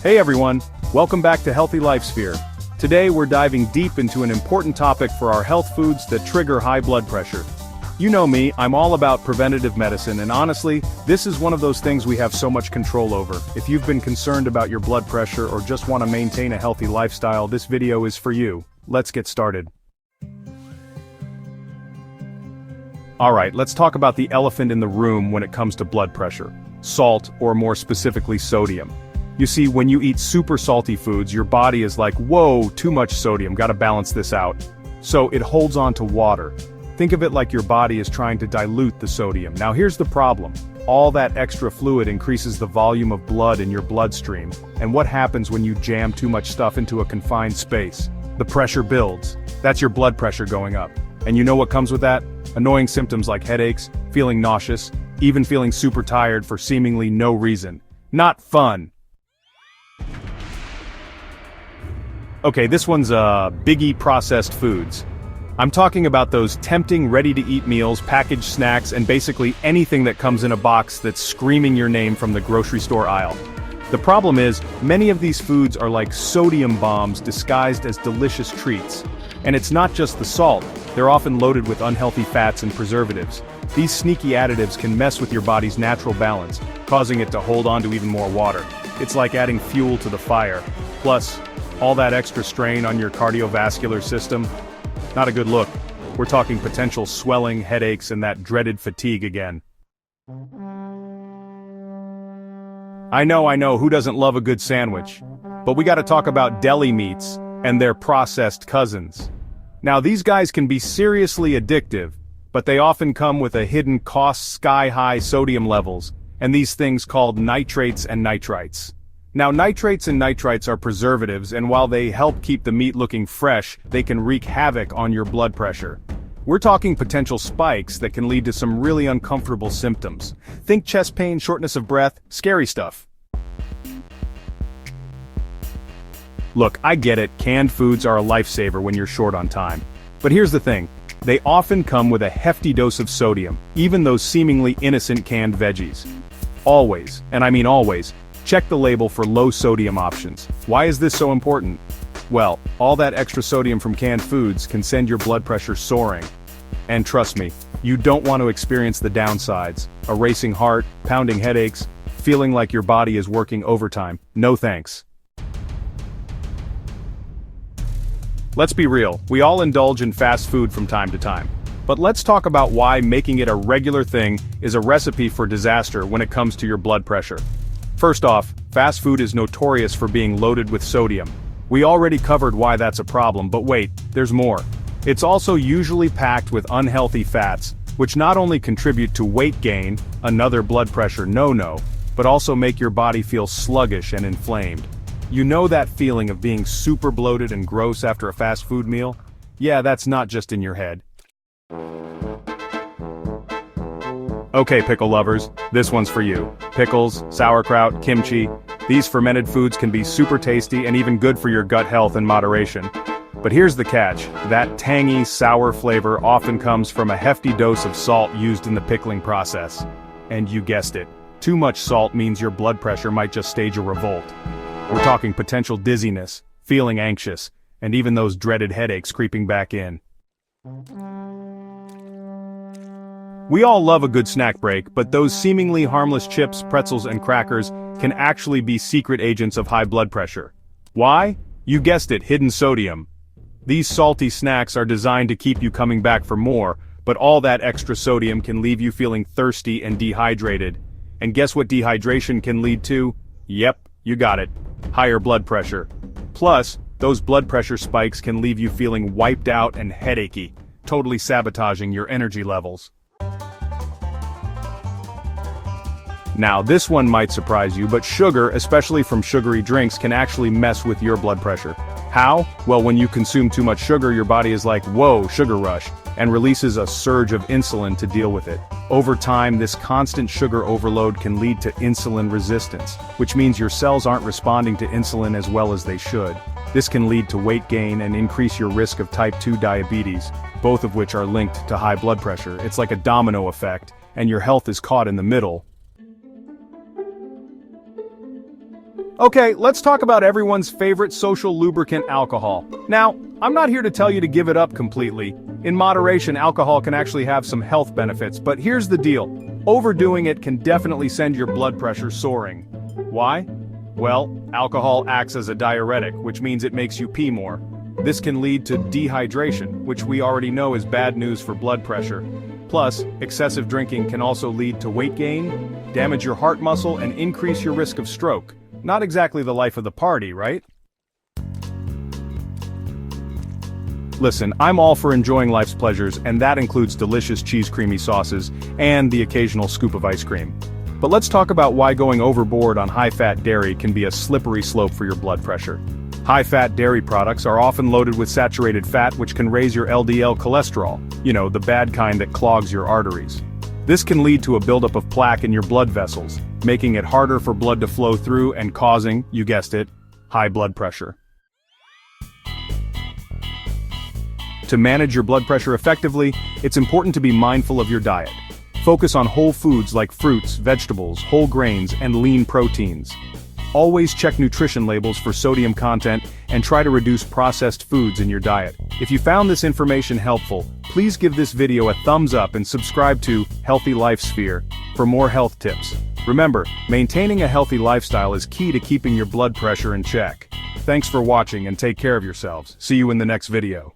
Hey everyone, welcome back to Healthy Lifesphere. Today we're diving deep into an important topic for our health foods that trigger high blood pressure. You know me, I'm all about preventative medicine, and honestly, this is one of those things we have so much control over. If you've been concerned about your blood pressure or just want to maintain a healthy lifestyle, this video is for you. Let's get started. Alright, let's talk about the elephant in the room when it comes to blood pressure. Salt, or more specifically sodium. You see, when you eat super salty foods, your body is like, whoa, too much sodium, gotta balance this out. So it holds on to water. Think of it like your body is trying to dilute the sodium. Now here's the problem. All that extra fluid increases the volume of blood in your bloodstream. And what happens when you jam too much stuff into a confined space? The pressure builds. That's your blood pressure going up. And you know what comes with that? Annoying symptoms like headaches, feeling nauseous, even feeling super tired for seemingly no reason. Not fun. Okay, this one's biggie processed foods. I'm talking about those tempting ready-to-eat meals, packaged snacks, and basically anything that comes in a box that's screaming your name from the grocery store aisle. The problem is, many of these foods are like sodium bombs disguised as delicious treats. And it's not just the salt, they're often loaded with unhealthy fats and preservatives. These sneaky additives can mess with your body's natural balance, causing it to hold on to even more water. It's like adding fuel to the fire. Plus, all that extra strain on your cardiovascular system? Not a good look. We're talking potential swelling, headaches, and that dreaded fatigue again. I know, who doesn't love a good sandwich? But we gotta talk about deli meats and their processed cousins. Now these guys can be seriously addictive, but they often come with a hidden cost sky-high sodium levels, and these things called nitrates and nitrites. Now nitrates and nitrites are preservatives, and while they help keep the meat looking fresh, they can wreak havoc on your blood pressure. We're talking potential spikes that can lead to some really uncomfortable symptoms. Think chest pain, shortness of breath, scary stuff. Look, I get it, canned foods are a lifesaver when you're short on time. But here's the thing, they often come with a hefty dose of sodium, even those seemingly innocent canned veggies. Always, and I mean always, check the label for low sodium options. Why is this so important? Well, all that extra sodium from canned foods can send your blood pressure soaring. And trust me, you don't want to experience the downsides. A racing heart, pounding headaches, feeling like your body is working overtime. No thanks. Let's be real, we all indulge in fast food from time to time. But let's talk about why making it a regular thing is a recipe for disaster when it comes to your blood pressure. First off, fast food is notorious for being loaded with sodium. We already covered why that's a problem, but wait, there's more. It's also usually packed with unhealthy fats, which not only contribute to weight gain, another blood pressure no-no, but also make your body feel sluggish and inflamed. You know that feeling of being super bloated and gross after a fast food meal? Yeah, that's not just in your head. Okay, pickle lovers, this one's for you. Pickles, sauerkraut, kimchi, these fermented foods can be super tasty and even good for your gut health in moderation. But here's the catch, that tangy, sour flavor often comes from a hefty dose of salt used in the pickling process. And you guessed it, too much salt means your blood pressure might just stage a revolt. We're talking potential dizziness, feeling anxious, and even those dreaded headaches creeping back in. We all love a good snack break, but those seemingly harmless chips, pretzels, and crackers can actually be secret agents of high blood pressure. Why? You guessed it, hidden sodium. These salty snacks are designed to keep you coming back for more, but all that extra sodium can leave you feeling thirsty and dehydrated. And guess what dehydration can lead to? Yep, you got it. Higher blood pressure. Plus, those blood pressure spikes can leave you feeling wiped out and headachy, totally sabotaging your energy levels. Now, this one might surprise you, but sugar, especially from sugary drinks, can actually mess with your blood pressure. How? Well, when you consume too much sugar, your body is like, whoa, sugar rush, and releases a surge of insulin to deal with it. Over time, this constant sugar overload can lead to insulin resistance, which means your cells aren't responding to insulin as well as they should. This can lead to weight gain and increase your risk of type 2 diabetes, both of which are linked to high blood pressure. It's like a domino effect, and your health is caught in the middle. Okay, let's talk about everyone's favorite social lubricant, alcohol. Now, I'm not here to tell you to give it up completely. In moderation, alcohol can actually have some health benefits, but here's the deal. Overdoing it can definitely send your blood pressure soaring. Why? Well, alcohol acts as a diuretic, which means it makes you pee more. This can lead to dehydration, which we already know is bad news for blood pressure. Plus, excessive drinking can also lead to weight gain, damage your heart muscle, and increase your risk of stroke. Not exactly the life of the party, right? Listen, I'm all for enjoying life's pleasures, and that includes delicious cheese creamy sauces and the occasional scoop of ice cream. But let's talk about why going overboard on high-fat dairy can be a slippery slope for your blood pressure. High-fat dairy products are often loaded with saturated fat, which can raise your LDL cholesterol, the bad kind that clogs your arteries. This can lead to a buildup of plaque in your blood vessels, making it harder for blood to flow through and causing, you guessed it, high blood pressure. To manage your blood pressure effectively, it's important to be mindful of your diet. Focus on whole foods like fruits, vegetables, whole grains, and lean proteins. Always check nutrition labels for sodium content and try to reduce processed foods in your diet. If you found this information helpful, please give this video a thumbs up and subscribe to Healthy Life Sphere for more health tips. Remember, maintaining a healthy lifestyle is key to keeping your blood pressure in check. Thanks for watching and take care of yourselves. See you in the next video.